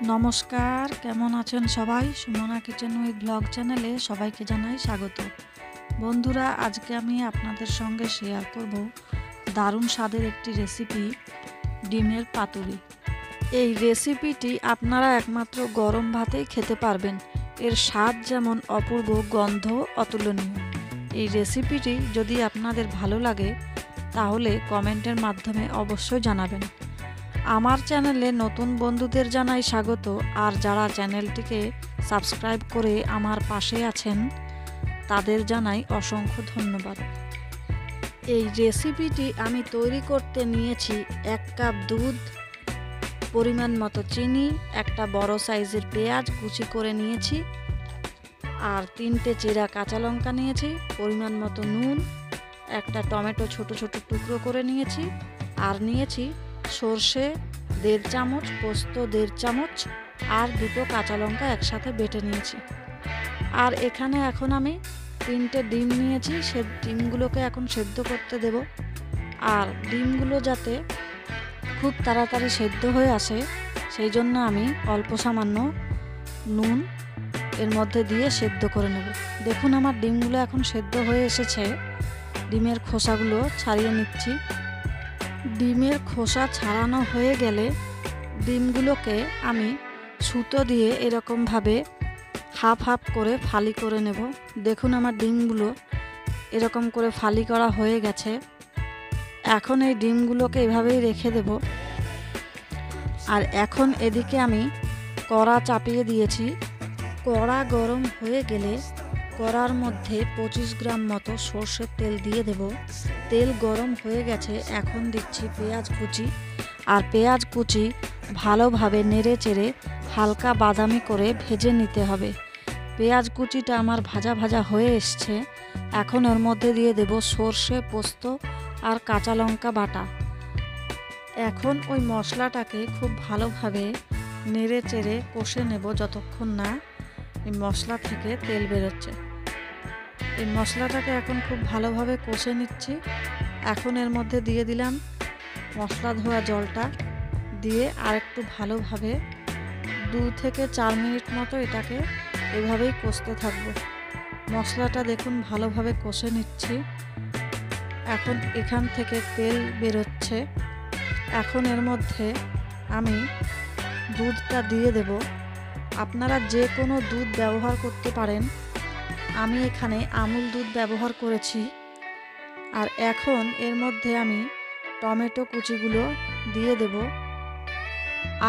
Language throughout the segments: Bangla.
নমস্কার, কেমন আছেন সবাই? সুমনা কিচেন উইথ ব্লগ চ্যানেলে সবাইকে জানাই স্বাগত। বন্ধুরা, আজকে আমি আপনাদের সঙ্গে শেয়ার করব দারুণ স্বাদের একটি রেসিপি, ডিমের পাতুরি। এই রেসিপিটি আপনারা একমাত্র গরম ভাতেই খেতে পারবেন। এর স্বাদ যেমন অপূর্ব, গন্ধ অতুলনীয়। এই রেসিপিটি যদি আপনাদের ভালো লাগে তাহলে কমেন্টের মাধ্যমে অবশ্যই জানাবেন। আমার চ্যানেলে নতুন বন্ধুদের জানাই স্বাগত, আর যারা চ্যানেলটিকে সাবস্ক্রাইব করে আমার পাশে আছেন তাদের জানাই অসংখ্য ধন্যবাদ। এই রেসিপিটি আমি তৈরি করতে নিয়েছি 1 কাপ দুধ, পরিমাণ মতো চিনি, একটা বড় সাইজের পেঁয়াজ কুচি করে নিয়েছি, আর 3টে চেরা কাঁচা লঙ্কা নিয়েছি, পরিমাণ মতো নুন, একটা টমেটো ছোট ছোট টুকরো করে নিয়েছি, আর নিয়েছি সর্ষে 1.5 চামচ, পোস্ত 1.5 চামচ, আর 2টো কাঁচা লঙ্কা একসাথে বেটে নিয়েছি। আর এখানে এখন আমি 3টে ডিম নিয়েছি, সে ডিমগুলোকে এখন সেদ্ধ করতে দেব। আর ডিমগুলো যাতে খুব তাড়াতাড়ি সেদ্ধ হয়ে আসে সেই জন্য আমি অল্প সামান্য নুন এর মধ্যে দিয়ে সেদ্ধ করে নেব। দেখুন, আমার ডিমগুলো এখন সেদ্ধ হয়ে এসেছে। ডিমের খোসাগুলো ছাড়িয়ে নিচ্ছি। ডিমের খোসা ছাড়ানো হয়ে গেলে ডিমগুলোকে আমি সুতো দিয়ে এরকমভাবে হাফ হাফ করে ফালি করে নেব। দেখুন, আমার ডিমগুলো এরকম করে ফালি করা হয়ে গেছে। এখন এই ডিমগুলোকে এভাবেই রেখে দেব। আর এখন এদিকে আমি কড়া চাপিয়ে দিয়েছি। কড়া গরম হয়ে গেলে কড়ার মধ্যে 25 গ্রাম মতো সর্ষের তেল দিয়ে দেব। তেল গরম হয়ে গেছে, এখন দিচ্ছি পেঁয়াজ কুচি। আর পেঁয়াজ কুচি ভালোভাবে নেড়ে চেড়ে হালকা বাদামি করে ভেজে নিতে হবে। পেঁয়াজ কুচিটা আমার ভাজা ভাজা হয়ে এসছে। এখন এর মধ্যে দিয়ে দেব সর্ষে, পোস্ত আর কাঁচা লঙ্কা বাটা। এখন ওই মশলাটাকে খুব ভালোভাবে নেড়ে চেড়ে কষে নেব যতক্ষণ না এই মশলা থেকে তেল বেরোচ্ছে। এই মশলাটাকে এখন খুব ভালোভাবে কষে নিচ্ছি। এখন এর মধ্যে দিয়ে দিলাম মশলা ধোয়া জলটা, দিয়ে আরেকটু ভালোভাবে 2 থেকে 4 মিনিট মতো এটাকে এভাবেই কষতে থাকবো। মশলাটা দেখুন ভালোভাবে কষে নিচ্ছি। এখন এখান থেকে তেল বেরোচ্ছে। এখন এর মধ্যে আমি দুধটা দিয়ে দেব। আপনারা যে কোনো দুধ ব্যবহার করতে পারেন, আমি এখানে আমুল দুধ ব্যবহার করেছি। আর এখন এর মধ্যে আমি টমেটো কুচিগুলো দিয়ে দেব,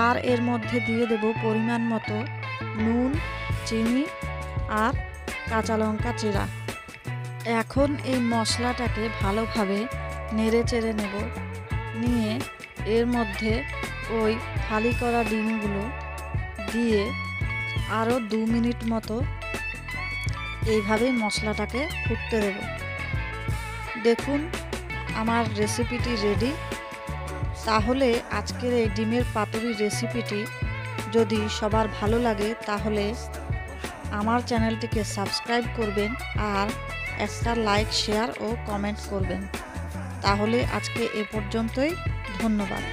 আর এর মধ্যে দিয়ে দেব পরিমাণ মতো নুন, চিনি আর কাঁচা লঙ্কা চেরা। এখন এই মশলাটাকে ভালোভাবে নেড়ে চেড়ে নেব। নিয়ে এর মধ্যে ওই ফালি করা ডিমগুলো দিয়ে আরও 2 মিনিট মতো এইভাবেই মশলাটাকে ফুটতে দেব। দেখুন, আমার রেসিপিটি রেডি। তাহলে আজকের এই ডিমের পাতুরি রেসিপিটি যদি সবার ভালো লাগে তাহলে আমার চ্যানেলটিকে সাবস্ক্রাইব করবেন, আর একটা লাইক, শেয়ার ও কমেন্ট করবেন। তাহলে আজকে এ পর্যন্তই। ধন্যবাদ।